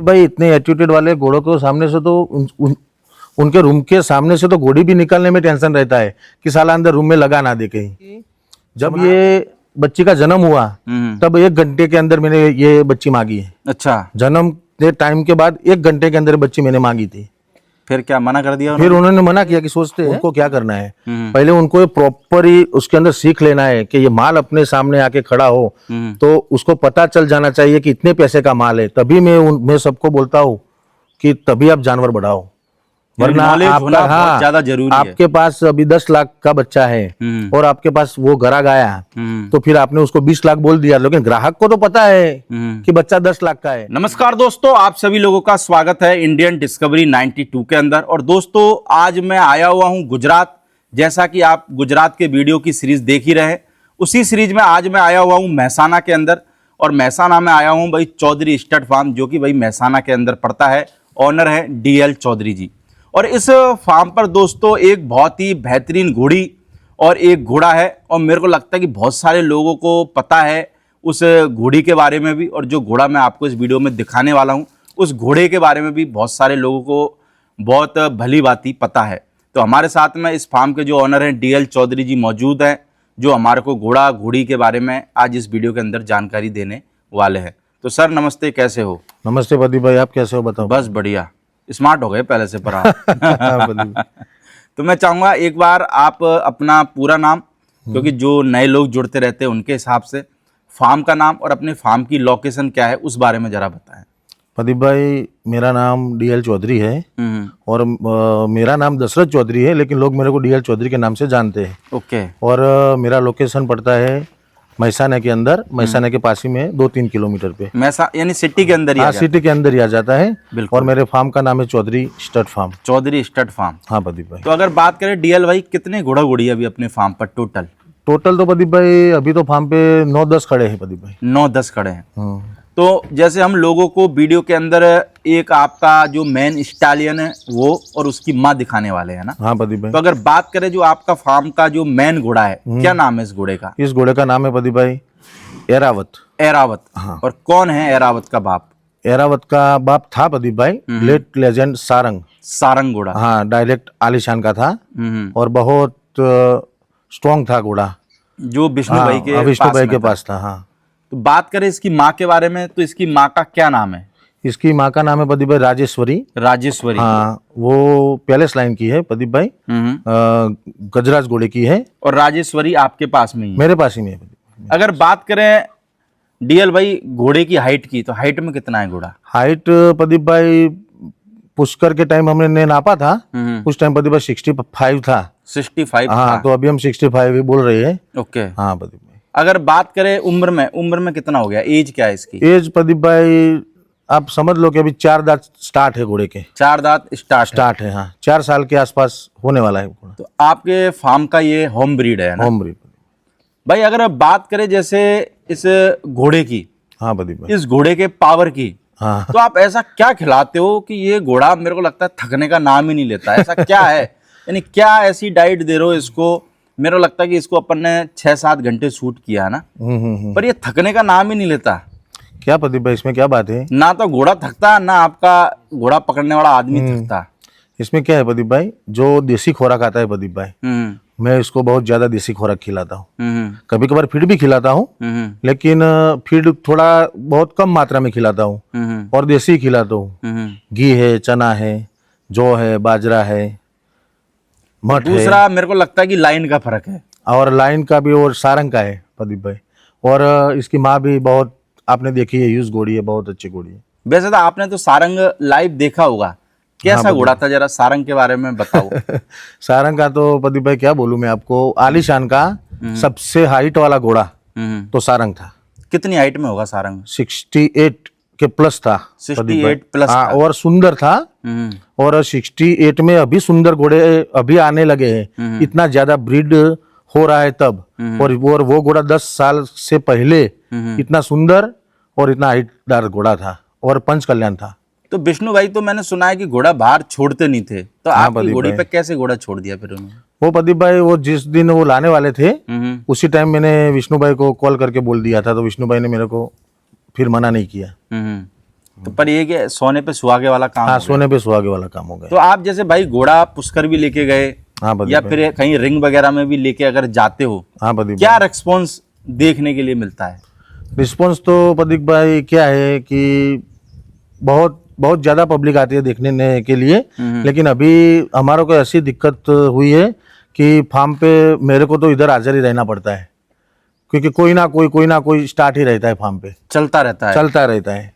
भाई इतने एटीट्यूड वाले घोड़ों को सामने से तो उनके रूम के सामने से तो घोड़ी भी निकालने में टेंशन रहता है कि साला अंदर रूम में लगा ना दे कहीं। जब ये बच्ची का जन्म हुआ तब 1 घंटे के अंदर मैंने ये बच्ची मांगी है। अच्छा, जन्म के टाइम के बाद 1 घंटे के अंदर बच्ची मैंने मांगी थी। फिर क्या मना कर दिया फिर उन्होंने मना किया कि सोचते हैं उनको क्या करना है, पहले उनको प्रॉपर ही उसके अंदर सीख लेना है कि ये माल अपने सामने आके खड़ा हो तो उसको पता चल जाना चाहिए कि इतने पैसे का माल है, तभी मैं सबको बोलता हूँ कि तभी आप जानवर बढ़ाओ, वरना आपका बहुत ज्यादा जरूरी है। आपके पास अभी 10 लाख का बच्चा है और आपके पास वो घरा गाया तो फिर आपने उसको 20 लाख बोल दिया, लेकिन ग्राहक को तो पता है कि बच्चा 10 लाख का है। नमस्कार दोस्तों, आप सभी लोगों का स्वागत है इंडियन डिस्कवरी 92 के अंदर। और दोस्तों आज मैं आया हुआ हूं गुजरात। जैसा कि आप गुजरात के वीडियो की सीरीज देख ही रहे हैं, उसी सीरीज में आज मैं आया हुआ हूं मेहसाना के अंदर। और मेहसाना में आया हूं भाई चौधरी स्टड फार्म, जो कि भाई मेहसाना के अंदर पड़ता है। ऑनर है DL चौधरी जी। और इस फार्म पर दोस्तों एक बहुत ही बेहतरीन घोड़ी और एक घोड़ा है। और मेरे को लगता है कि बहुत सारे लोगों को पता है उस घोड़ी के बारे में भी, और जो घोड़ा मैं आपको इस वीडियो में दिखाने वाला हूं उस घोड़े के बारे में भी बहुत सारे लोगों को बहुत भली भांति पता है। तो हमारे साथ में इस फार्म के जो ऑनर हैं DL चौधरी जी मौजूद हैं, जो हमारे को घोड़ा घोड़ी के बारे में आज इस वीडियो के अंदर जानकारी देने वाले हैं। तो सर नमस्ते, कैसे हो? नमस्ते प्रदीप भाई, आप कैसे हो बताओ? बस बढ़िया, स्मार्ट हो गए पहले से पर आप। तो मैं चाहूंगा एक बार आप अपना पूरा नाम, क्योंकि जो नए लोग जुड़ते रहते हैं उनके हिसाब से फार्म का नाम और अपने फार्म की लोकेशन क्या है उस बारे में जरा बताएं। प्रदीप भाई, मेरा नाम DL चौधरी है और मेरा नाम दशरथ चौधरी है, लेकिन लोग मेरे को DL चौधरी के नाम से जानते हैं। ओके। और मेरा लोकेशन पड़ता है मेहसाना के अंदर, मेहसाना के पास ही में 2-3 किलोमीटर पे। यानी सिटी के अंदर ही? हाँ, सिटी के अंदर ही आ जाता है। बिल्कुल। और मेरे फार्म का नाम है Chaudhary stud farm. Chaudhary stud farm. हाँ प्रदीप भाई। तो अगर बात करें DL भाई, कितने घोड़ा घोड़ी अभी अपने फार्म पर टोटल? तो प्रदीप भाई अभी तो फार्म पे 9-10 खड़े हैं प्रदीप भाई। 9-10 खड़े हैं। तो जैसे हम लोगों को वीडियो के अंदर एक आपका जो मेन स्टालियन है वो और उसकी माँ दिखाने वाले हैं ना? हाँ प्रदीप भाई। तो अगर बात करें जो आपका फार्म का जो मेन घोड़ा है, क्या नाम है इस घोड़े का? इस घोड़े का नाम है प्रदीप भाई एरावत। एरावत। हाँ। और कौन है एरावत का बाप? एरावत का बाप था प्रदीप भाई लेट लेजेंड सारंग घोड़ा। हाँ, डायरेक्ट आलिशान का था और बहुत स्ट्रॉन्ग था घोड़ा, जो विष्णु भाई के पास था। हाँ। तो बात करें इसकी माँ के बारे में, तो इसकी माँ का क्या नाम है? इसकी माँ का नाम है प्रदीप भाई राजेश्वरी। हाँ, वो पैलेस लाइन की है प्रदीप भाई, गजराज घोड़े की है। और राजेश्वरी आपके पास में ही? मेरे पास ही में है। अगर बात करें DL भाई घोड़े की हाइट की, तो हाइट में कितना है घोड़ा? हाइट प्रदीप भाई पुष्कर के टाइम हमने नापा था, उस टाइम प्रदीप भाई 65 था। 65? हाँ, तो अभी हम 65 ही बोल रहे हैं। ओके। हाँ प्रदीप भाई। अगर बात करें उम्र में कितना हो गया? एज क्या है इसकी? एज प्रदीप भाई आप समझ लो कि अभी 4 दांत स्टार्ट है घोड़े के। 4 दांत स्टार्ट है। हाँ, 4 साल के आसपास होने वाला है घोड़ा। तो आपके फार्म का ये होम ब्रीड है ना? होम ब्रीड भाई। अगर बात करें जैसे इस घोड़े की, हाँ प्रदीप भाई, इस घोड़े के पावर की, हाँ, तो आप ऐसा क्या खिलाते हो कि ये घोड़ा मेरे को लगता है थकने का नाम ही नहीं लेता? ऐसा क्या है, यानी क्या ऐसी डाइट दे रहे हो इसको? मेरे को लगता है कि इसको अपन ने 6-7 घंटे शूट किया है ना, पर ये थकने का नाम ही नहीं लेता। क्या प्रदीप भाई, इसमें क्या बात है? ना तो घोड़ा थकता, ना आपका घोड़ा पकड़ने वाला आदमी थकता। इसमें क्या है प्रदीप भाई, जो देसी खोराक आता है प्रदीप भाई, मैं इसको बहुत ज्यादा देसी खोराक खिलाता हूँ। कभी कभार फीड भी खिलाता हूँ, लेकिन फीड थोड़ा बहुत कम मात्रा में खिलाता हूँ और देसी खिलाता हूँ। घी है, चना है, जौ है, बाजरा है, मठ है। दूसरा मेरे को लगता है कि लाइन का फर्क है, और लाइन का भी और सारंग का है प्रदीप भाई। और इसकी माँ भी बहुत आपने देखी है, यूज घोड़ी है, बहुत अच्छी घोड़ी है। वैसे तो आपने तो सारंग लाइव देखा होगा, कैसा घोड़ा था? जरा सारंग के बारे में बताओ। सारंग का तो प्रदीप भाई क्या बोलूं मैं आपको, आलीशान का सबसे हाइट वाला घोड़ा तो सारंग था। कितनी हाइट में होगा सारंग? 68 के प्लस था। 68 प्लस था। और सुंदर था। और 68 में अभी सुंदर घोड़े अभी आने लगे हैं, इतना ज्यादा ब्रीड हो रहा है तब। और वो घोड़ा 10 साल से पहले इतना सुंदर और इतना हाइटदार घोड़ा था और पंच कल्याण था। तो विष्णु भाई, तो मैंने सुना है कि घोड़ा बाहर छोड़ते नहीं थे, तो आपकी घोड़ी पे कैसे घोड़ा छोड़ दिया फिर उन्होंने? वो प्रदीप भाई, वो जिस दिन वो लाने वाले थे उसी टाइम मैंने विष्णु भाई को कॉल करके बोल दिया था, तो विष्णु भाई ने मेरे को फिर मना नहीं किया। तो पर ये कि सोने पे सुहागे वाला काम हाँ हो गया। सोने पे सुहागे वाला काम हो गया। तो आप जैसे भाई घोड़ा पुष्कर भी लेके गए हाँ प्रदीप या भाई। फिर कहीं रिंग वगैरह में भी लेके अगर जाते हो, हाँ प्रदीप क्या रिस्पॉन्स देखने के लिए मिलता है? रिस्पॉन्स तो प्रदीप भाई क्या है कि बहुत बहुत ज़्यादा पब्लिक आती है देखने के लिए, लेकिन अभी हमारे को ऐसी दिक्कत हुई है कि फार्म पे मेरे को तो इधर हाजिर ही रहना पड़ता है, क्योंकि कोई ना कोई स्टार्ट ही रहता है फार्म पे, चलता रहता है। चलता रहता है।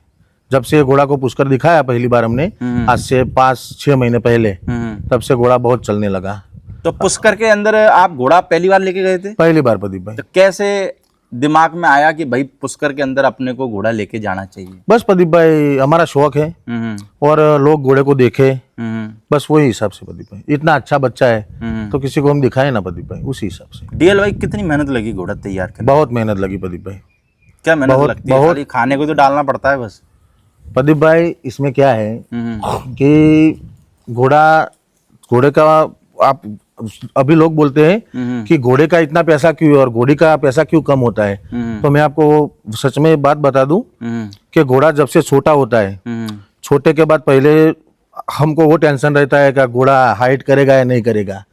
जब से घोड़ा को पुष्कर दिखाया पहली बार हमने, आज से 5-6 महीने पहले, तब से घोड़ा बहुत चलने लगा। तो पुष्कर के अंदर आप घोड़ा पहली बार लेके गए थे? पहली बार प्रदीप भाई। तो कैसे दिमाग में आया कि भाई पुष्कर के अंदर अपने को घोड़ा लेके जाना चाहिए? बस प्रदीप भाई हमारा शौक है और लोग घोड़े को देखे, बस वही हिसाब से प्रदीप भाई। इतना अच्छा बच्चा है तो किसी को हम दिखाए ना प्रदीप भाई, उसी हिसाब से। डीएल भाई कितनी मेहनत लगी घोड़ा तैयार करने? बहुत मेहनत लगी प्रदीप भाई। क्या मेहनत बहुत- लगती है? बहुत- खाली खाने को तो डालना पड़ता है बस। प्रदीप भाई इसमें क्या है कि घोड़े का आप अभी लोग बोलते हैं कि घोड़े का इतना पैसा क्यों है और घोड़ी का पैसा क्यों कम होता है, तो मैं आपको सच में बात बता दूं कि घोड़ा जब से छोटा होता है, छोटे के बाद पहले हमको वो टेंशन रहता है कि घोड़ा हाइट करेगा या नहीं करेगा,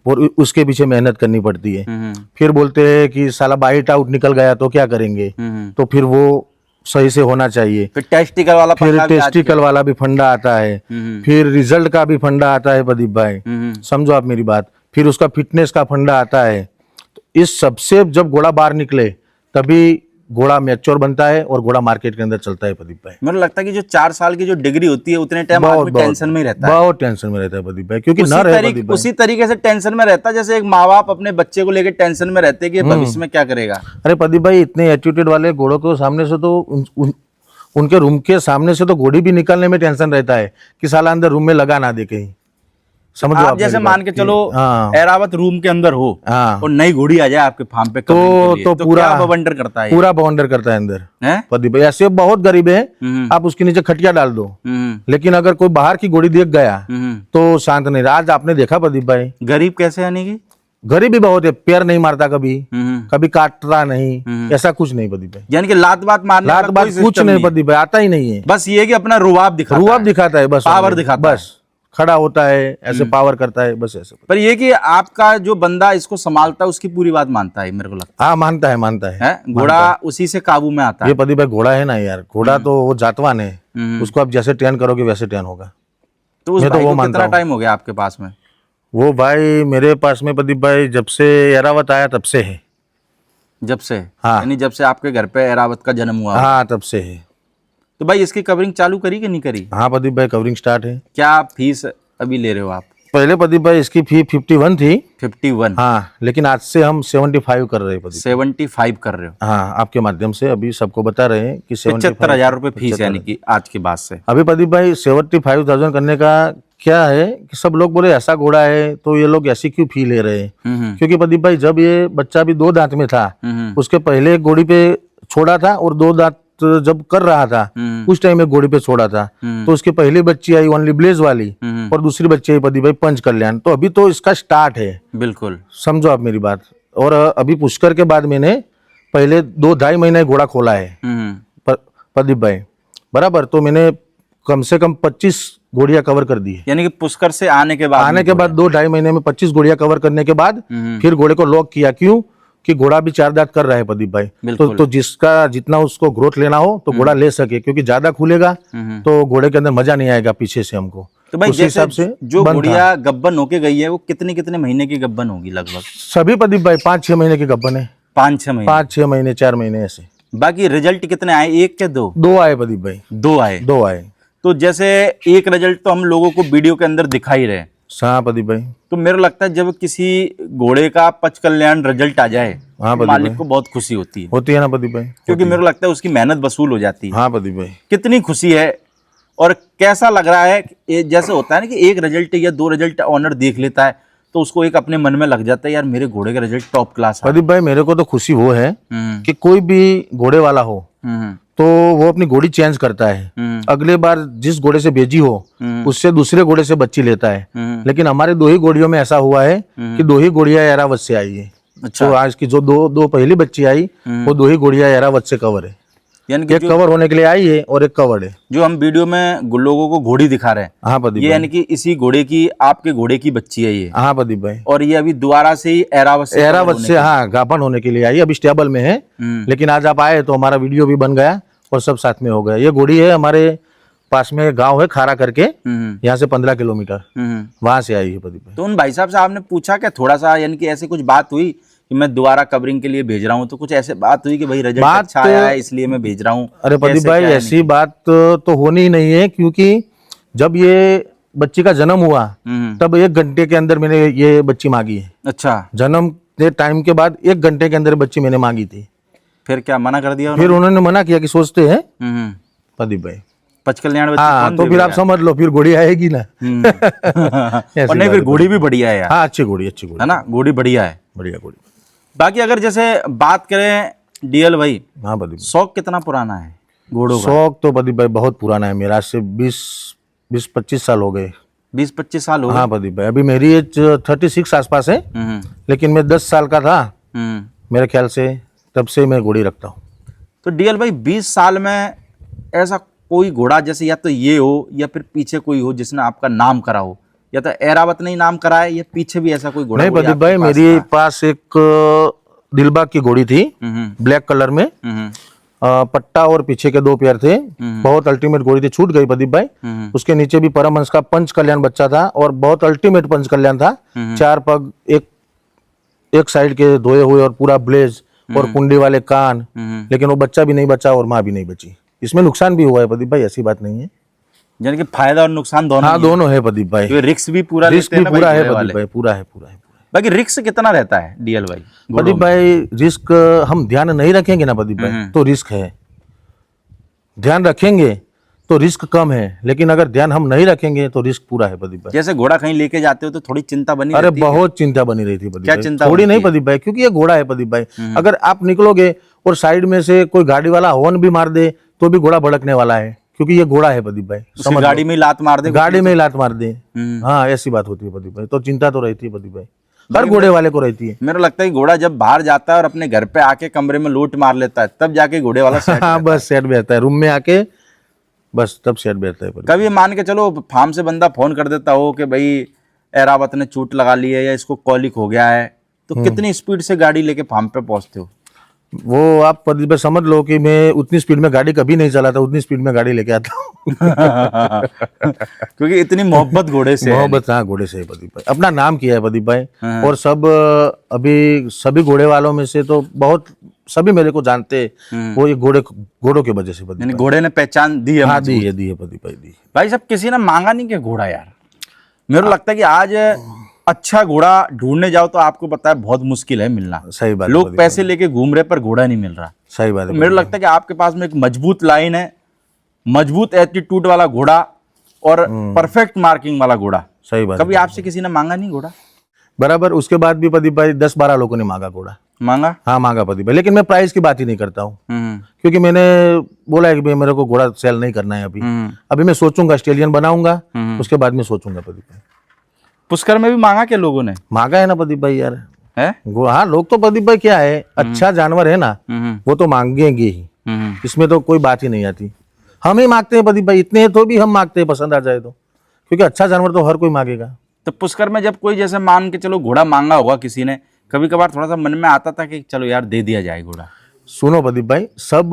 और उसके पीछे मेहनत करनी पड़ती है। फिर बोलते हैं कि साला बाइट आउट निकल गया तो क्या करेंगे, तो फिर वो सही से होना चाहिए। फिर टेस्टिकल वाला फिर पंगा भी आज- टेस्टिकल वाला भी फंडा आता है, फिर रिजल्ट का भी फंडा आता है प्रदीप भाई, समझो आप मेरी बात। फिर उसका फिटनेस का फंडा आता है। तो इस सबसे जब घोड़ा बाहर निकले तभी घोड़ा मैच्योर बनता है और घोड़ा मार्केट के अंदर चलता है प्रदीप भाई। मेरे को लगता है कि जो 4 साल की जो डिग्री होती है उतने टाइम बहुत- आदमी बहुत- टेंशन में ही रहता है। बहुत टेंशन में रहता है प्रदीप भाई, क्योंकि न रहे प्रदीप भाई। उसी तरीके से टेंशन में रहता है जैसे एक माँ बाप अपने बच्चे को लेकर टेंशन में रहते हैं कि भविष्य में क्या करेगा। अरे प्रदीप भाई इतने एटीट्यूड वाले घोड़ों के सामने से तो उनके रूम के सामने से तो घोड़ी भी निकलने में टेंशन रहता है कि साला अंदर रूम में लगा ना दे कहीं, समझो आप जैसे मेरी मान बात के कि- चलो हाँ एरावत रूम के अंदर हो हाँ और नई घोड़ी आ जाए आपके फार्म पे कवरिंग के लिए, तो पूरा क्या बवंडर करता है ये? पूरा बवंडर करता है अंदर हैं? प्रदीप भाई। ऐसे बहुत गरीब है, आप उसके नीचे खटिया डाल दो, लेकिन अगर कोई बाहर की घोड़ी देख गया तो शांत नहीं रहा। आज आपने देखा प्रदीप भाई, गरीब कैसे यानी कि? गरीब भी बहुत है, पैर नहीं मारता कभी, कभी काटता नहीं, ऐसा कुछ नहीं प्रदीप भाई। यानी कि लात बात मारने रात वाला बात कोई कुछ system नहीं है। प्रदीप भाई, आता ही नहीं है। बस ये कि अपना रुआब दिखाता रुआब है। दिखाता है बस, पावर दिखाता है। बस खड़ा होता है ऐसे पावर करता है बस ऐसे। पर ये कि आपका जो बंदा इसको संभालता है उसकी पूरी बात मानता है, मेरे को लगता हाँ मानता है है घोड़ा उसी से काबू में आता ये है। प्रदीप भाई घोड़ा है ना यार, घोड़ा तो वो जातवान है, उसको आप जैसे ट्रेन करोगे वैसे ट्रेन होगा। तो उस मैं तो भाई वो को मानता कितना हूँ। टाइम हो गया आपके पास में? वो भाई मेरे पास में प्रदीप भाई जब से एरावत आया तब से है। जब से? हाँ। यानी जब से आपके घर पे एरावत का जन्म हुआ। हाँ तब से है। तो भाई इसकी कवरिंग चालू करी कि नहीं करी? हाँ प्रदीप भाई कवरिंग स्टार्ट है। क्या फीस अभी ले रहे हो आप? पहले प्रदीप भाई इसकी फी 51 थी, 51? हाँ, लेकिन आज से हम 75 कर रहे हैं प्रदीप। 75 कर रहे हो? हाँ आपके माध्यम से अभी सबको बता रहे हैं कि 75,000 रुपए फीस यानी कि आज के बाद से। अभी प्रदीप भाई 75,000 करने का क्या है कि सब लोग बोले ऐसा घोड़ा है तो ये लोग ऐसी क्यों फी ले रहे हैं, क्योंकि प्रदीप भाई जब ये बच्चा भी 2 दांत में था, उसके पहले एक घोड़ी पे छोड़ा था और 2 दांत जब कर रहा था उस टाइम एक घोड़ी पे छोड़ा था, तो उसकी पहली बच्ची आई ओनली ब्लेज वाली और दूसरी बच्ची आई प्रदीप भाई पंच कल्याण। तो अभी तो इसका स्टार्ट है, बिल्कुल समझो आप मेरी बात। और अभी पुष्कर के बाद मैंने पहले 2-2.5 महीने घोड़ा खोला है प्रदीप भाई, बराबर। तो मैंने कम से कम 25 घोड़ियां कवर कर दी है। यानी कि पुष्कर से आने के बाद? 2-2.5 महीने में 25 घोड़ियां कवर करने के बाद फिर घोड़े को लॉक किया। क्यों कि घोड़ा भी 4 दांत कर रहा है प्रदीप भाई, तो जिसका जितना उसको ग्रोथ लेना हो तो घोड़ा ले सके, क्योंकि ज्यादा खुलेगा तो घोड़े के अंदर मजा नहीं आएगा पीछे से हमको। तो भाई उस जैसे हिसाब से जो बंद था। घोड़िया गब्बन होके गई है वो कितने कितने महीने की गब्बन होगी लगभग? सभी प्रदीप भाई 5-6 महीने के गब्बन है, 5-6 महीने? 5-6 महीने 4 महीने ऐसे। बाकी रिजल्ट कितने आए, 1 के 2? 2 आए प्रदीप भाई, 2 आए। 2 आए। तो जैसे एक रिजल्ट तो हम लोगों को वीडियो के अंदर दिखा ही रहे, हाँ प्रदीप भाई। तो मेरे को लगता है जब किसी घोड़े का पच कल्याण रिजल्ट आ जाए हाँ तो मालिक को बहुत खुशी होती है, होती है ना प्रदीप भाई, क्योंकि मेरे को लगता है उसकी मेहनत वसूल हो जाती है। हाँ प्रदीप भाई। कितनी खुशी है और कैसा लग रहा है कि जैसे होता है ना कि एक रिजल्ट या 2 रिजल्ट ऑनर देख लेता है तो उसको एक अपने मन में लग जाता है यार मेरे घोड़े का रिजल्ट टॉप क्लास है। प्रदीप भाई मेरे को तो खुशी वो है कि कोई भी घोड़े वाला हो तो वो अपनी घोड़ी चेंज करता है, अगले बार जिस घोड़े से भेजी हो उससे दूसरे घोड़े से बच्ची लेता है। लेकिन हमारे 2 ही घोड़ियों में ऐसा हुआ है कि 2 ही घोड़ियां एरावत से आई है। अच्छा। तो आज की जो दो पहली बच्ची आई वो 2 ही घोड़ियां एरावत से कवर है। यानी कि एक कवर होने के लिए आई है और एक कवर्ड है। जो हम वीडियो में लोगों को घोड़ी दिखा रहे हैं, हाँ प्रदीप ये भाई। यानी कि इसी घोड़े की, आपके घोड़े की बच्ची है ये, हाँ प्रदीप भाई। और ये अभी दोबारा से ही एरावत से एरावत से हाँ गाभण होने के लिए आई, अभी स्टेबल में है। लेकिन आज आप आए तो हमारा वीडियो भी बन गया और सब साथ में हो गया। ये घोड़ी है हमारे पास में गांव है खारा करके, यहाँ से 15 किलोमीटर वहां से आई है प्रदीप भाई। तो उन भाई साहब से आपने पूछा क्या थोड़ा सा, यानी कि ऐसे कुछ बात हुई कि मैं दोबारा कवरिंग के लिए भेज रहा हूँ, तो कुछ ऐसे बात हुई कि भाई रिजल्ट अच्छा आया है इसलिए मैं भेज रहा हूँ? अरे प्रदीप भाई ऐसी बात तो होनी ही नहीं है, क्योंकि जब ये बच्ची का जन्म हुआ तब 1 घंटे के अंदर मैंने ये बच्ची मांगी है। अच्छा, जन्म के टाइम के बाद 1 घंटे के अंदर बच्ची मैंने मांगी थी। फिर क्या मना कर दिया फिर उन्होंने मना किया कि सोचते हैं उन्होंने? प्रदीप भाई। पचकल्याण बच्ची हाँ कौन तो फिर देगा आप यार? समझ लो फिर घोड़ी आएगी ना। और नहीं, फिर घोड़ी भी बढ़िया है यार, हाँ अच्छी घोड़ी है ना, घोड़ी बढ़िया है। बढ़िया घोड़ी। बाकी अगर जैसे बात करें डीएल भाई, हाँ प्रदीप। शौक कितना पुराना है घोड़ों का? शौक तो प्रदीप भाई बहुत पुराना है मेरा, आज से 20-25 साल हो गए। 20-25 साल हो गए? हाँ प्रदीप भाई। अभी मेरी एज 36 आसपास है, लेकिन मैं 10 साल का था मेरे ख्याल से, तब से मैं घोड़ी रखता हूँ। तो डीएल भाई 20 साल में ऐसा कोई घोड़ा जैसे या तो ये हो या फिर पीछे कोई हो जिसने आपका नाम करा हो, या तो एरावत ने ही नाम करा है या पीछे भी ऐसा कोई घोड़ा? नहीं प्रदीप भाई, मेरे पास एक दिलबाग की घोड़ी थी ब्लैक कलर में, पट्टा और पीछे के 2 पैर थे। बहुत अल्टीमेट घोड़ी थी, छूट गई प्रदीप भाई। उसके नीचे भी परमहंस का पंच कल्याण बच्चा था और बहुत अल्टीमेट पंच कल्याण था। 4 पग, एक साइड के धोए हुए और पूरा ब्लेज और कुंडी वाले कान, लेकिन वो बच्चा भी नहीं बचा और माँ भी नहीं बची। इसमें नुकसान भी हुआ है प्रदीप भाई, ऐसी बात नहीं है। यानी कि फायदा और नुकसान दोनों? हाँ दोनों है प्रदीप भाई। तो रिस्क भी पूरा रिस्क भी पूरा है प्रदीप भाई, पूरा है। बाकी रिस्क कितना रहता है डीएल भाई? प्रदीप भाई रिस्क हम ध्यान नहीं रखेंगे ना प्रदीप भाई तो रिस्क है, ध्यान रखेंगे तो रिस्क कम है, लेकिन अगर ध्यान हम नहीं रखेंगे तो रिस्क पूरा है प्रदीप भाई। जैसे घोड़ा कहीं लेके जाते हो तो थोड़ी चिंता बनी अरे रहती है? बहुत चिंता बनी रही थी प्रदीप क्या भाई। चिंता थोड़ी होती नहीं है? प्रदीप भाई, क्योंकि ये घोड़ा है प्रदीप भाई। अगर आप निकलोगे और साइड में से कोई गाड़ी वाला हॉर्न भी मार दे तो भी घोड़ा भड़कने वाला है, क्योंकि ये घोड़ा है प्रदीप भाई। उसकी गाड़ी में ही लात मार दे, गाड़ी में ही लात मार दे, हाँ ऐसी बात होती है प्रदीप भाई। तो चिंता तो रहती है प्रदीप भाई, हर घोड़े वाले को रहती है। मेरे को लगता है कि घोड़ा जब बाहर जाता है और अपने घर पे आके कमरे में लूट मार लेता है तब जाके घोड़े वाला सेट हाँ बस सेट बैठता है रूम में आके, बस तब सेट बैठता है। कभी मान के चलो फार्म से बंदा फोन कर देता हो कि भाई एरावत ने चोट लगा ली है या इसको कॉलिक हो गया है, तो कितनी स्पीड से गाड़ी लेके फार्म पे पहुंचते हो? वो आप प्रदीप भाई समझ लो कि मैं उतनी स्पीड में गाड़ी कभी नहीं चलाता, उतनी स्पीड में गाड़ी लेके आता हूँ। क्योंकि इतनी मोहब्बत घोड़े से है। मोहब्बत हाँ घोड़े से है प्रदीप भाई, अपना नाम किया है प्रदीप भाई। और सब अभी सभी घोड़े वालों में से तो बहुत सभी मेरे को जानते हैं, वो ये घोड़ों की वजह से प्रदीप यानी भाई। घोड़े ने पहचान दी है? हाँ दी है प्रदीप भाई, दी। भाई साहब किसी ने मांगा नहीं क्या घोड़ा यार? मेरे को लगता है कि आज अच्छा घोड़ा ढूंढने जाओ तो आपको पता है बहुत मुश्किल है मिलना। सही बात है लोग प्रदीप पैसे लेके घूम रहे पर घोड़ा नहीं मिल रहा। सही बात तो है। मेरे को लगता है कि आपके पास में एक मजबूत लाइन है, मजबूत एटीट्यूड वाला घोड़ा और परफेक्ट मार्किंग वाला घोड़ा। सही बात कभी है आपसे किसी ने मांगा नहीं घोड़ा? बराबर। उसके बाद भी प्रदीप भाई 10-12 लोगों ने मांगा घोड़ा। मांगा? हाँ मांगा प्रदीप भाई, लेकिन मैं प्राइस की बात ही नहीं करता हूँ, क्योंकि मैंने बोला है कि भाई मेरे को घोड़ा सेल नहीं करना है अभी। अभी मैं सोचूंगा, स्टेलियन बनाऊंगा, उसके बाद में सोचूंगा प्रदीप भाई। पुष्कर में भी मांगा क्या लोगों ने? मांगा है ना प्रदीप भाई यार, है? हाँ लोग तो प्रदीप भाई क्या है, अच्छा जानवर है ना वो तो मांगेंगे ही, इसमें तो कोई बात ही नहीं आती। हम ही मांगते हैं प्रदीप भाई, इतने तो भी हम मांगते हैं पसंद आ जाए तो, क्योंकि अच्छा जानवर तो हर कोई मांगेगा। तो पुष्कर में जब कोई जैसे मान के चलो घोड़ा मांगा होगा किसी ने, कभी कभार थोड़ा सा मन में आता था कि चलो यार दे दिया जाए घोड़ा? सुनो प्रदीप भाई, सब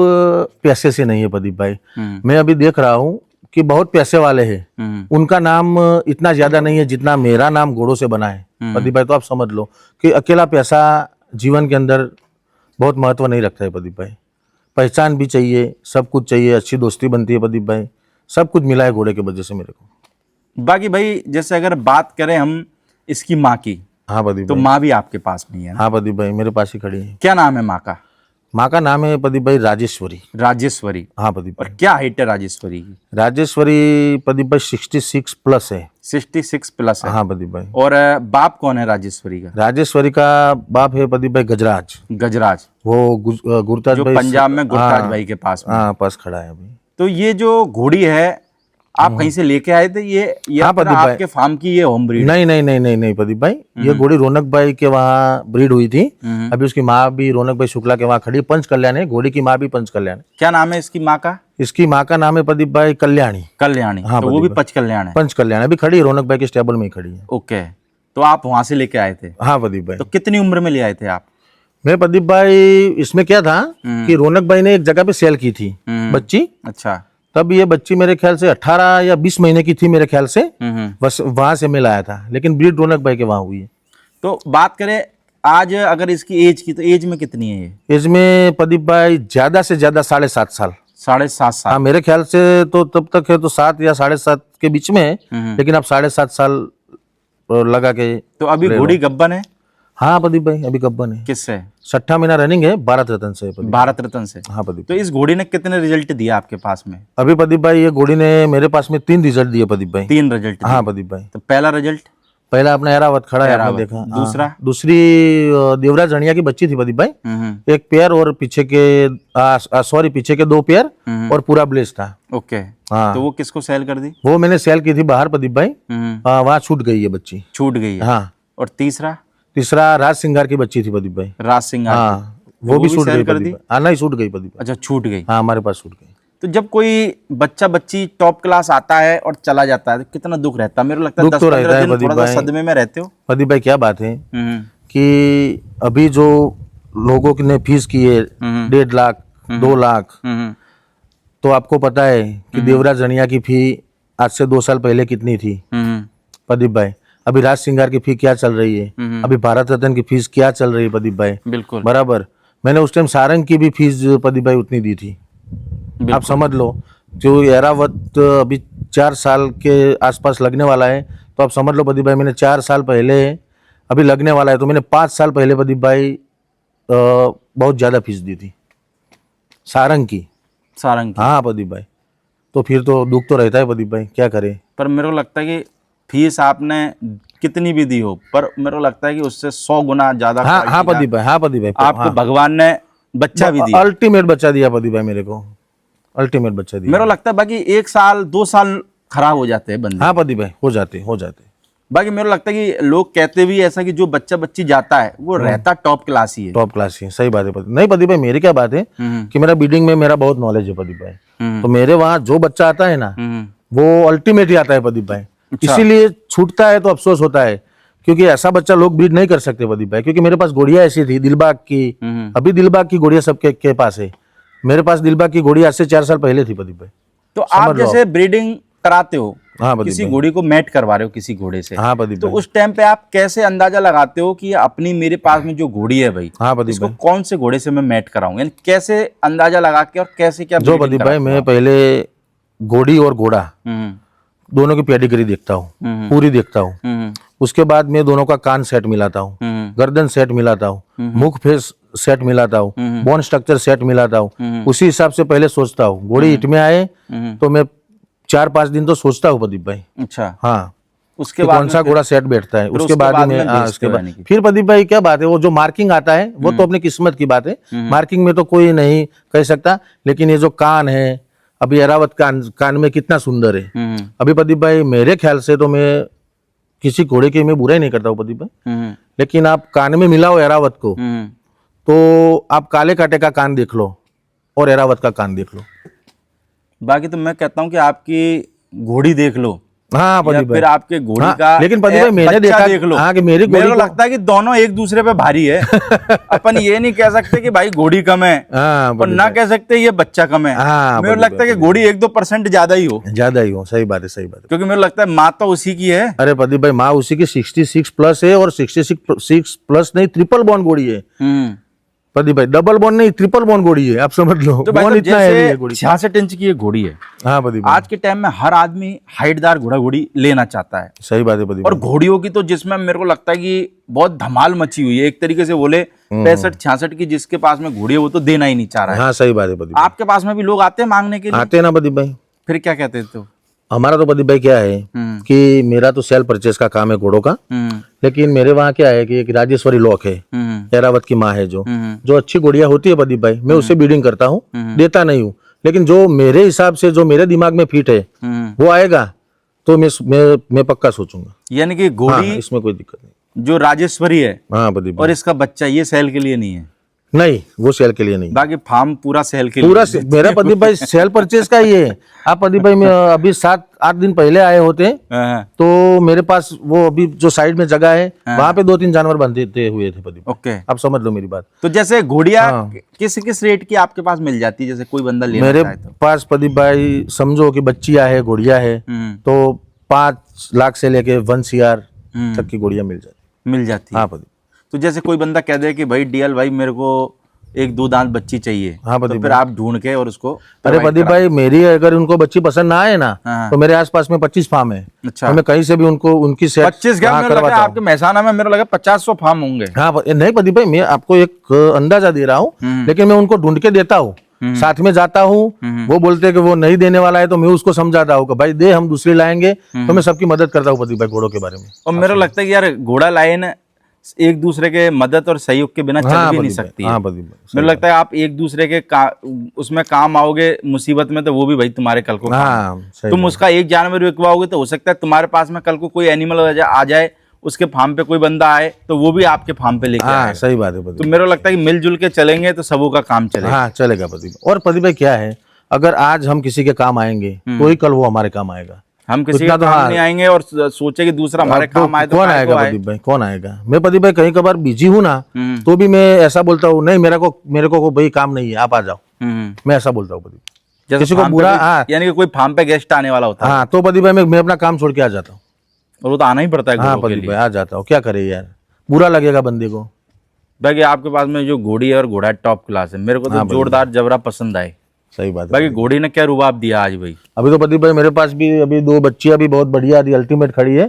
पैसे से नहीं है प्रदीप भाई। मैं अभी देख रहा हूँ कि बहुत पैसे वाले हैं, उनका नाम इतना ज्यादा नहीं है जितना मेरा नाम घोड़ों से बना है प्रदीप भाई। तो आप समझ लो कि अकेला पैसा जीवन के अंदर बहुत महत्व नहीं रखता है प्रदीप भाई। पहचान भी चाहिए, सब कुछ चाहिए, अच्छी दोस्ती बनती है प्रदीप भाई, सब कुछ मिला है घोड़े की वजह से मेरे को। बाकी भाई जैसे अगर बात करें हम इसकी माँ की, हाँ प्रदीप तो भाई। माँ भी आपके पास नहीं है ना? हाँ प्रदीप भाई मेरे पास ही खड़ी है। क्या नाम है माँ का? माँ का नाम है प्रदीप भाई राजेश्वरी। राजेश्वरी? हाँ प्रदीप और भाई। क्या हाइट है राजेश्वरी की? राजेश्वरी प्रदीप भाई 66 प्लस है। 66 प्लस है? हाँ प्रदीप भाई। और बाप कौन है राजेश्वरी का? राजेश्वरी का बाप है प्रदीप भाई गजराज। गजराज? वो गुरताज जो भाई पंजाब में गुरताज भाई के पास में। हाँ पास खड़ा है अभी। तो ये जो घोड़ी है आप कहीं से लेके आए थे ये हाँ, अपना प्रदीप भाई। आपके फार्म की ये होम ब्रीड? नहीं नहीं नहीं नहीं नहीं प्रदीप भाई, ये घोड़ी रौनक भाई के वहाँ ब्रीड हुई थी। अभी उसकी माँ भी रौनक भाई शुक्ला के वहाँ खड़ी है। पंच कल्याण है, घोड़ी की माँ भी पंच कल्याण है। क्या नाम है इसकी माँ का? इसकी माँ का नाम है प्रदीप भाई कल्याणी। कल्याणी। हाँ, तो वो प्रदीप भी भाई। पच कल्याण है। पंच कल्याण अभी खड़ी है, रौनक भाई के स्टेबल में ही खड़ी है। ओके, तो आप वहां से लेके आए थे? हाँ प्रदीप भाई। तो कितनी उम्र में ले आए थे आप? मैं प्रदीप भाई इसमें क्या था कि रौनक भाई ने एक जगह पे सेल की थी बच्ची। अच्छा। तब ये बच्ची मेरे ख्याल से 18 या 20 महीने की थी मेरे ख्याल से। बस वहां से मैं लाया था, लेकिन ब्रीड रौनक भाई के वहां हुई है। तो बात करें आज अगर इसकी एज की, तो एज में कितनी है ये? एज में प्रदीप भाई ज्यादा से ज्यादा 7.5 साल। 7.5 साल? हाँ मेरे ख्याल से तो तब तक है तो 7 या 7.5 के बीच में है, लेकिन अब 7.5 साल लगा के। तो अभी घोड़ी गब्बन है? हाँ प्रदीप भाई अभी गब्बन है। किससे? 6ठा महीना रनिंग है, भारत रत्न से प्रदीप। भारत रत्न से? हाँ प्रदीप। तो इस घोड़ी ने कितने रिजल्ट दिया आपके पास में? अभी प्रदीप भाई ये घोड़ी ने मेरे पास में 3 रिजल्ट दिए प्रदीप भाई। 3 रिजल्ट? हाँ प्रदीप भाई। तो पहला रिजल्ट? पहला अपना एरावत खड़ा है, आपने एरावत। देखा। दूसरा? हाँ। दूसरी देवराज जणिया की बच्ची थी प्रदीप भाई। एक पेयर और पीछे के सॉरी पीछे के 2 पेयर और पूरा ब्लेस था। ओके। हाँ। तो वो किसको सेल कर दी? वो मैंने सेल की थी बाहर प्रदीप भाई। वहाँ छूट गई है बच्ची। छूट गई है? हाँ। और तीसरा? तीसरा राज सिंगार की बच्ची थी प्रदीप भाई। राज सिंह? हाँ वो भी छूट सेल गई कर प्रदीप दी? भाई। हाँ नहीं छूट गई प्रदीप भाई। अच्छा, छूट गई। हाँ हमारे पास छूट गई। तो जब कोई बच्चा बच्ची टॉप क्लास आता है और चला जाता है तो कितना दुख रहता है? मेरे को लगता है दुख तो 10-15 रहता है दिन प्रदीप थोड़ा सा भाई। सदमे में रहते हो। प्रदीप भाई क्या बात है कि अभी जो लोगों ने फीस की है 1.5 लाख 2 लाख, तो आपको पता है कि देवराज जणिया की फी आज से 2 साल पहले कितनी थी प्रदीप भाई। अभी राज सिंगार की फी क्या चल रही है, अभी भारत रत्न की फीस क्या चल रही है प्रदीप भाई। बिल्कुल बराबर। मैंने उस टाइम सारंग की भी फीस प्रदीप भाई उतनी दी थी। आप समझ लो जो एरावत अभी 4 साल के आसपास लगने वाला है, तो आप समझ लो प्रदीप भाई मैंने 4 साल पहले, अभी लगने वाला है तो मैंने 5 साल पहले प्रदीप भाई बहुत ज्यादा फीस दी थी सारंग की। सारंग की? हाँ प्रदीप भाई। तो फिर तो दुख तो रहता है प्रदीप भाई, क्या करें। पर मेरे को लगता है कि फीस आपने कितनी भी दी हो, पर मेरे को लगता है कि उससे 100 गुना ज्यादा हाँ हाँ प्रदीप भाई। हाँ प्रदीप भाई। आपको भगवान ने बच्चा भी दिया। अल्टीमेट बच्चा दिया प्रदीप भाई मेरे को, अल्टीमेट बच्चा दिया। मेरे को लगता है बाकी 1 साल 2 साल खराब हो जाते हैं बंदे। हाँ प्रदीप भाई हो जाते। बाकी मेरे को लगता है कि लोग कहते भी ऐसा कि जो बच्चा बच्ची जाता है वो रहता टॉप क्लास ही है। टॉप क्लास ही, सही बात है प्रदीप। नहीं प्रदीप भाई मेरी क्या बात है कि मेरा ब्रीडिंग में मेरा बहुत नॉलेज है प्रदीप भाई। तो मेरे वहाँ जो बच्चा आता है ना वो अल्टीमेट ही आता है प्रदीप भाई। इसीलिए छूटता है तो अफसोस होता है, क्योंकि ऐसा बच्चा लोग ब्रीड नहीं कर सकते प्रदीप भाई। क्योंकि मेरे पास घोड़िया ऐसी थी दिलबाग की, अभी दिलबाग की घोड़िया सबके के पास है। मेरे पास दिलबाग की घोड़ी आज से 4 साल पहले थी प्रदीप भाई। तो आप जैसे ब्रीडिंग कराते हो, हाँ प्रदीप किसी भाई। घोड़ी को मैट करवा रहे हो किसी घोड़े से, हाँ प्रदीप तो भाई। उस टाइम पे आप कैसे अंदाजा लगाते हो कि अपनी मेरे पास में जो घोड़ी है भाई, हाँ प्रदीप इसको भाई। कौन से घोड़े से मैं मैट कराऊं? यानी कैसे अंदाजा लगा के और कैसे क्या जो प्रदीप भाई मैं पहले घोड़ी और घोड़ा दोनों की पेडिग्री देखता हूँ, पूरी देखता हूँ। उसके बाद मैं दोनों का कान सेट मिलाता हूँ, गर्दन सेट मिलाता हूँ, मुख फेस सेट मिलाता हूँ, बोन स्ट्रक्चर सेट मिलाता हूँ। उसी हिसाब से पहले सोचता हूँ। घोड़ी हिट में आए तो मैं 4-5 दिन तो सोचता हूँ प्रदीप भाई। अच्छा। हाँ उसके कि बाद कौन सा घोड़ा सेट बैठता है, उसके बाद में हाँ भेजते उसके हो बाद यानी कि। फिर प्रदीप भाई क्या बात है, वो जो मार्किंग आता है वो तो अपनी किस्मत की बात है। मार्किंग में तो कोई नहीं कह सकता, लेकिन ये जो कान है अभी एरावत कान में कितना सुंदर है। अभी प्रदीप भाई मेरे ख्याल से तो मैं किसी घोड़े की मैं बुराई नहीं करता हूँ प्रदीप भाई, लेकिन आप कान में मिलाओ एरावत को तो आप काले कांटे का कान देख लो और एरावत का कान देख लो। बाकी तो मैं कहता हूँ कि आपकी घोड़ी देख लो, हाँ या प्रदीप भाई। फिर आपके घोड़ी हाँ, का लेकिन प्रदीप भाई मैंने बच्चा देखा देख लो। हाँ कि मेरी मेरे घोड़ी को को लगता है कि दोनों एक दूसरे पे भारी है। अपन ये नहीं कह सकते कि भाई घोड़ी कम है, हाँ और प्रदीप ना भाई। कह सकते ये बच्चा कम है। हाँ, मेरे को लगता है कि घोड़ी 1-2% ज्यादा ही हो, ज्यादा ही हो। सही बात है, सही बात है। क्योंकि मेरे को लगता है माँ तो उसी की है। अरे प्रदीप भाई माँ उसी की 66 प्लस है, और 66 प्लस नहीं ट्रिपल बॉन घोड़ी है प्रदीप भाई। डबल बॉन नहीं ट्रिपल बॉन घोड़ी है, आप समझ लो। तो बॉन भाई इतना हैवी है जैसे घोड़ी। 66 इंच की ये घोड़ी है, हाँ प्रदीप भाई। आज के टाइम में हर आदमी हाइटदार घोड़ा घोड़ी लेना चाहता है। सही बात है प्रदीप और भाई। घोड़ियों की तो जिसमें मेरे को लगता है कि बहुत धमाल मची हुई है। एक तरीके से बोले 65-66 की जिसके पास में घोड़ी है वो तो देना ही नहीं चाह रहा है। हाँ सही बात है प्रदीप भाई। आपके पास में भी लोग आते हैं मांगने के लिए, आते हैं ना प्रदीप भाई। फिर क्या कहते थे? हमारा तो प्रदीप भाई क्या है कि मेरा तो सेल परचेस का काम है घोड़ों का, लेकिन मेरे वहाँ क्या है कि एक राजेश्वरी लॉक है, एरावत की माँ है, जो अच्छी घोड़ियाँ होती है प्रदीप भाई मैं उससे ब्रीडिंग करता हूँ, देता नहीं हूँ। लेकिन जो मेरे हिसाब से जो मेरे दिमाग में फिट है वो आएगा तो मैं पक्का सोचूंगा। यानी कि हाँ, घोड़ी इसमें कोई दिक्कत नहीं। जो राजेश्वरी है हाँ प्रदीप और इसका बच्चा ये सेल के लिए नहीं है, नहीं वो सेल के लिए नहीं, बाकी फार्म पूरा सेल के पूरा लिए। मेरा प्रदीप भाई सेल परचेज का ही है। आप प्रदीप भाई मैं अभी 7-8 दिन पहले आए होते हाँ, तो मेरे पास वो अभी जो साइड में जगह है वहां पे 2-3 जानवर बंधे हुए थे प्रदीप। ओके। आप समझ लो मेरी बात। तो जैसे घोड़िया हाँ। किस किस रेट की आपके पास मिल जाती है, जैसे कोई बंदा लेना मेरे चाहे तो? पास प्रदीप भाई समझो कि बच्चिया है, घोड़िया है, तो 5 लाख से लेके 1 CR तक की घोड़िया मिल जाती है। हाँ प्रदीप। तो जैसे कोई बंदा कह दे कि भाई डीएल भाई मेरे को 1-2 दांत बच्ची चाहिए, हाँ तो प्रदीप फिर आप ढूंढ के और उसको अरे provide प्रदीप करा- भाई मेरी अगर उनको बच्ची पसंद ना आए ना हाँ। तो मेरे आसपास में 25 फार्म है। अच्छा। तो मैं कहीं से भी उनको उनकी सेट 25 क्या? मेरे लगा आपके मेहसाना में मेरे लगा 50-100 फार्म होंगे। हाँ नहीं प्रदीप भाई मैं आपको एक अंदाजा दे रहा हूँ, लेकिन मैं उनको ढूंढ के देता हूँ, साथ में जाता हूँ। वो बोलते हैं कि वो नहीं देने वाला है तो मैं उसको समझाता हूँ कि भाई दे, हम दूसरी लाएंगे। तो मैं सबकी मदद करता हूँ प्रदीप भाई घोड़ों के बारे में। और मेरे को लगता है कि यार घोड़ा लाइन एक दूसरे के मदद और सहयोग के बिना चल हाँ भी नहीं प्रदीप भाई, सकती हाँ है। प्रदीप भाई, मेरे लगता है आप एक दूसरे के उसमें काम आओगे मुसीबत में, तो वो भी भाई तुम्हारे कल को काम हाँ है। सही तुम उसका एक जानवर बिकवाओगे तो हो सकता है तुम्हारे पास में कल को कोई एनिमल आ जाए, उसके फार्म पे कोई बंदा आए तो वो भी आपके फार्म पे लेके हाँ आए। सही बात है तो प्रदीप। मेरे को लगता है कि मिलजुल के चलेंगे तो सबों का काम चलेगा। हाँ चलेगा प्रदीप। और प्रदीप भाई क्या है, अगर आज हम किसी के काम आएंगे तो ही कल वो हमारे काम आएगा। हम किसी उतना का तो काम हाँ। नहीं आएंगे और सोचे कि दूसरा हमारे अब तो काम आए तो कौन काहे आएगा को आए? प्रदीप भाई, कौन आएगा। मैं प्रदीप भाई कहीं कभार बिजी हूँ ना तो भी मैं ऐसा बोलता हूँ, नहीं मेरे को भाई काम नहीं है, आप आ जाओ। मैं ऐसा बोलता हूँ प्रदीप। जैसे किसी को फार्म पे बुरा कोई- हाँ यानी कि कोई फार्म पे गेस्ट आने वाला होता है हाँ तो प्रदीप भाई मैं अपना काम छोड़ के आ जाता हूँ। और वो तो आना ही पड़ता है हाँ घोड़ों के प्रदीप लिए। भाई आ जाता हूँ, क्या करे यार, बुरा लगेगा बंदे को। बाकी आपके पास में जो घोड़ी है और घोड़ा टॉप क्लास है, मेरे को तो जोरदार जबरा पसंद आए। सही बात है। बाकी घोड़ी ने क्या रुबाब दिया आज भाई। अभी तो प्रदीप भाई मेरे पास भी अभी 2 बच्चियां भी बहुत बढ़िया अल्टीमेट खड़ी है।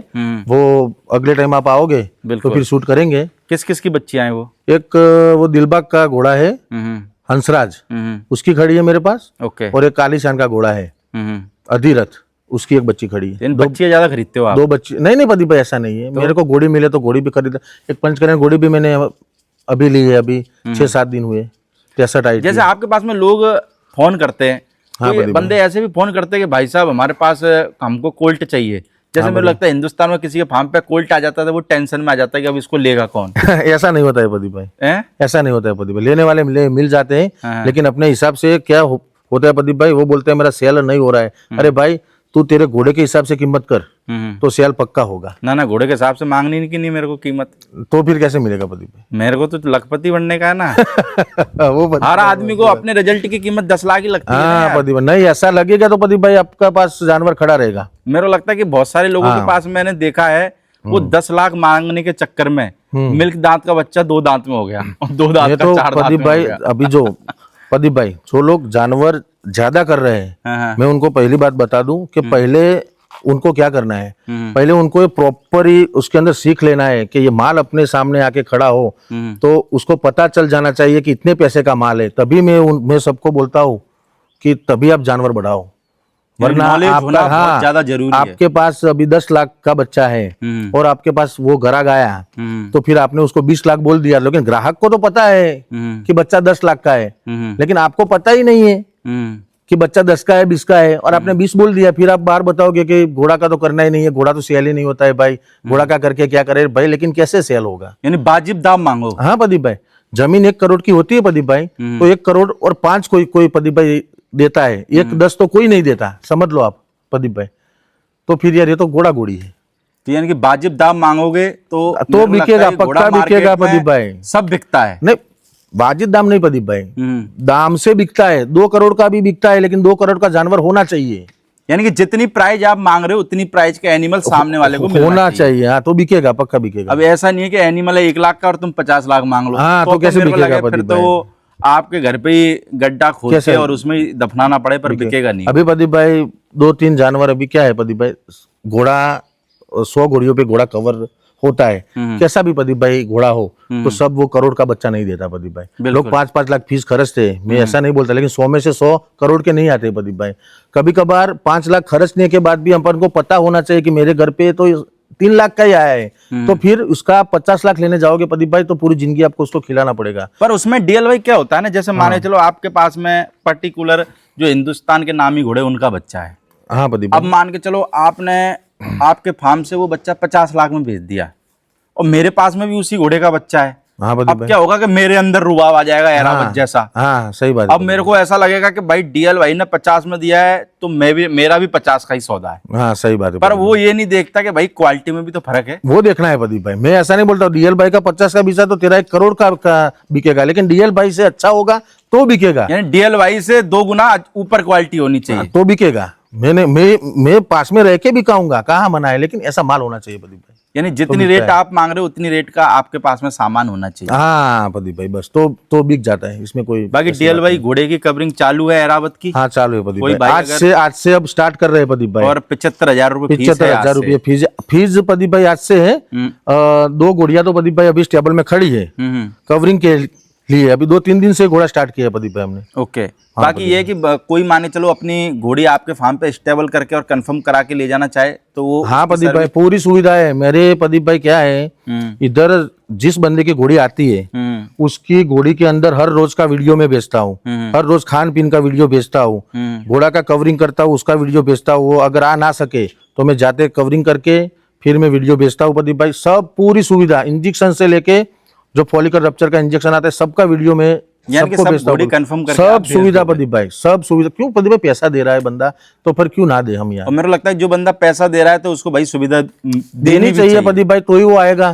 वो अगले टाइम आप आओगे तो बिल्कुल। फिर शूट करेंगे। किस किस की बच्चियां हैं वो? एक वो दिलबाग का घोड़ा है हंसराज, उसकी खड़ी है मेरे पास। ओके। और एक कालीशान का घोड़ा है अधिरथ, उसकी एक बच्ची खड़ी है। इन बच्चियां ज्यादा खरीदते हो आप? 2 बच्ची नहीं प्रदीप भाई ऐसा नहीं है, मेरे को घोड़ी मिले तो घोड़ी भी खरीदा। एक पंचकरण घोड़ी भी मैंने अभी ली है, अभी 6-7 दिन हुए, 63 आई थी। जैसे आपके पास में लोग फोन करते हैं, कोई बंदे ऐसे भी फोन करते हैं कि भाई साहब हमारे पास हमको कोल्ट चाहिए। जैसे मेरे लगता है हिंदुस्तान में किसी के फार्म पे कोल्ट आ जाता है तो वो टेंशन में आ जाता है कि अब इसको लेगा कौन। ऐसा नहीं होता है प्रदीप भाई, हैं? ऐसा नहीं होता है प्रदीप भाई। लेने वाले मिल जाते हैं, लेकिन अपने हिसाब से क्या होता है प्रदीप भाई, वो बोलते हैं मेरा सेल नहीं हो रहा है। अरे भाई तू तेरे घोड़े के हिसाब से कीमत कर तो सेल पक्का होगा। ना घोड़े के हिसाब से मांगनी नहीं, की नहीं मेरे को कीमत, तो फिर कैसे मिलेगा प्रदीप भाई? मेरे को तो लखपति बनने का है ना। वो हर आदमी को अपने रिजल्ट की कीमत 10 लाख ही लगती है ना हाँ यार। प्रदीप भाई, नहीं ऐसा लगेगा तो प्रदीप भाई आपका पास जानवर खड़ा रहेगा। मेरे को लगता है कि बहुत सारे लोगों के पास मैंने देखा है वो 10 लाख मांगने के चक्कर में मिल्क दांत का बच्चा 2 दांत में हो गया और 2 दांत ये का तो 4 दांत प्रदीप में हो भाई गया। अभी जो प्रदीप भाई जो लोग जानवर ज्यादा कर रहे हैं, हाँ। मैं उनको पहली बात बता दूं कि पहले उनको क्या करना है, पहले उनको प्रॉपर ही उसके अंदर सीख लेना है कि ये माल अपने सामने आके खड़ा हो तो उसको पता चल जाना चाहिए कि इतने पैसे का माल है। तभी मैं सबको बोलता हूँ कि तभी आप जानवर बढ़ाओ, वरना knowledge होना आपका बहुत ज्यादा जरूरी है। आपके पास अभी 10 लाख का बच्चा है और आपके पास वो गरा गाया तो फिर आपने उसको 20 लाख बोल दिया, लेकिन ग्राहक को तो पता है कि बच्चा 10 लाख का है, लेकिन आपको पता ही नहीं है कि बच्चा 10 का है 20 का है, और आपने 20 बोल दिया। फिर आप बार बताओगे कि घोड़ा का तो करना ही नहीं है, घोड़ा तो सेल ही नहीं होता है भाई, घोड़ा का करके क्या करे भाई। लेकिन कैसे सेल होगा? यानी वाजिब दाम मांगो। हाँ प्रदीप भाई, जमीन 1 करोड़ की होती है प्रदीप भाई, तो 1 करोड़ और 5 कोई प्रदीप भाई देता है, 1-10 तो कोई नहीं देता, समझ लो आप प्रदीप भाई। तो फिर यार ये तो घोड़ा घोड़ी है। तो यानी कि वाजिब दाम मांगोगे तो मेरे को लगता बिकेगा, है कि घोड़ा पक्का बिकेगा मार्केट में प्रदीप भाई। सब बिकता है। नहीं वाजिब दाम नहीं प्रदीप भाई, दाम से बिकता है। 2 करोड़ का भी बिकता है, लेकिन 2 करोड़ का जानवर होना चाहिए। यानी कि जितनी प्राइस आप मांग रहे हो उतनी प्राइस का एनिमल सामने वाले को मिलना होना चाहिए। चाहिए, हाँ तो बिकेगा, पक्का बिकेगा। अब ऐसा नहीं है कि एनिमल है 1 लाख का और तुम 50 लाख मांग लो। हाँ, तो कैसे मेरे को बिकेगा लगे फिर प्रदीप तो भाई? वो आपके घर पे ही गड्ढा खोद कैसे? के और उसमें ही दफनाना पड़े, पर बिकेगा नहीं। अभी प्रदीप भाई 2-3 जानवर अभी क्या है प्रदीप भाई, घोड़ा 100 घोड़ियों पे घोड़ा कवर होता है, कैसा भी प्रदीप भाई घोड़ा हो तो सब वो करोड़ का बच्चा नहीं देता प्रदीप भाई। लोग 5-5 लाख फीस खर्चते हैं, मैं ऐसा नहीं बोलता, लेकिन 100 में से 100 करोड़ के नहीं आते प्रदीप भाई। कभी कभार 5 लाख खर्चने के बाद भी अपन को पता होना चाहिए कि मेरे घर पे तो 3 लाख का ही आया है, तो फिर उसका 50 लाख लेने जाओगे प्रदीप भाई तो पूरी जिंदगी आपको उसको खिलाना पड़ेगा। पर उसमें डीएल भाई क्या होता है ना, जैसे माने चलो आपके पास में पर्टिकुलर जो हिंदुस्तान के नामी घोड़े उनका बच्चा है। हाँ प्रदीप अब भाई। मान के चलो आपने आपके फार्म से वो बच्चा 50 लाख में बेच दिया और मेरे पास में भी उसी घोड़े का बच्चा है। हाँ प्रदीप अब भाई। क्या होगा कि मेरे अंदर रुबाब आ जाएगा एरावत जैसा। हाँ सही बात है। अब मेरे को ऐसा लगेगा कि भाई डीएल भाई ने 50 में दिया है तो मेरा भी 50 का ही सौदा है। हाँ सही बात है। पर वो ये नहीं देखता कि भाई क्वालिटी में भी तो फर्क है। वो देखना है प्रदीप भाई। मैं ऐसा नहीं बोलता डीएल भाई का 50 का बीसा तो तेरा 1 करोड़ का बिकेगा, लेकिन डीएल भाई से अच्छा होगा तो बिकेगा। यानी डीएल भाई से 2 गुना ऊपर क्वालिटी होनी चाहिए। तो बिकेगा। मैं पास में रह के बिकाऊंगा, कहाँ मना है, लेकिन ऐसा माल होना चाहिए प्रदीप भाई। यानी जितनी रेट आप मांग रहे हो उतनी रेट का आपके पास में सामान होना चाहिए। हाँ प्रदीप भाई, बस तो बिक जाता है, इसमें कोई बाकी डीएल भाई घोड़े की कवरिंग चालू है एरावत की। हाँ चालू है प्रदीप कोई भाई। भाई आज से अब स्टार्ट कर रहे हैं प्रदीप भाई। और 75,000 रुपए फीस है। 75,000 रुपये फीस प्रदीप भाई आज से है। 2 घोड़ियां तो प्रदीप भाई अभी स्टेबल में खड़ी है कवरिंग के लिए। अभी 2-3 दिन से घोड़ा स्टार्ट किया है प्रदीप भाई हमने। ओके। बाकी ये है कि कोई माने चलो अपनी घोड़ी आपके फार्म पे स्टेबल करके और कंफर्म करा के ले जाना चाहे तो वो। हाँ प्रदीप भाई, पूरी सुविधा है मेरे प्रदीप भाई। क्या है, इधर जिस बंदे की घोड़ी आती है उसकी घोड़ी के अंदर हर रोज का वीडियो में भेजता हूँ। हर रोज खान पीन का वीडियो भेजता हूँ, घोड़ा का कवरिंग करता हूँ, उसका वीडियो भेजता हूँ। वो अगर आ ना सके तो मैं जाते कवरिंग करके फिर मैं वीडियो भेजता हूँ प्रदीप भाई। सब पूरी सुविधा, इंजेक्शन से लेके जो फॉलिकल रप्चर का इंजेक्शन आता है सबका वीडियो में सबको भेजता हूँ। कंफर्म करके सब सुविधा प्रदीप भाई, सब सुविधा। क्यों प्रदीप भाई, पैसा दे रहा है बंदा तो फिर क्यों ना दे हम यार। और मेरे को लगता है जो बंदा पैसा दे रहा है तो उसको भाई सुविधा देनी चाहिए प्रदीप भाई, तो ही वो आएगा।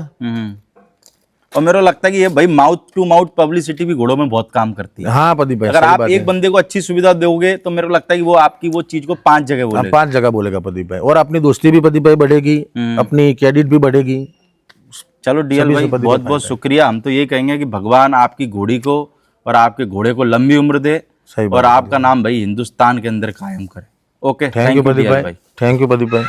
और मेरे को लगता है कि ये भाई माउथ टू माउथ पब्लिसिटी भी घोड़ों में बहुत काम करती है। हाँ प्रदीप भाई, अगर आप एक बंदे को अच्छी सुविधा दोगे तो मेरे को लगता है कि वो आपकी वो चीज को 5 जगह बोलेगा। 5 जगह बोलेगा प्रदीप भाई। और अपनी दोस्ती भी प्रदीप भाई बढ़ेगी, अपनी क्रेडिट भी बढ़ेगी। चलो डीएल भाई बहुत बहुत शुक्रिया। हम तो ये कहेंगे कि भगवान आपकी घोड़ी को और आपके घोड़े को लंबी उम्र दे और आपका नाम भाई हिंदुस्तान के अंदर कायम करे। ओके, थैंक यू प्रदीप भाई। थैंक यू प्रदीप भाई।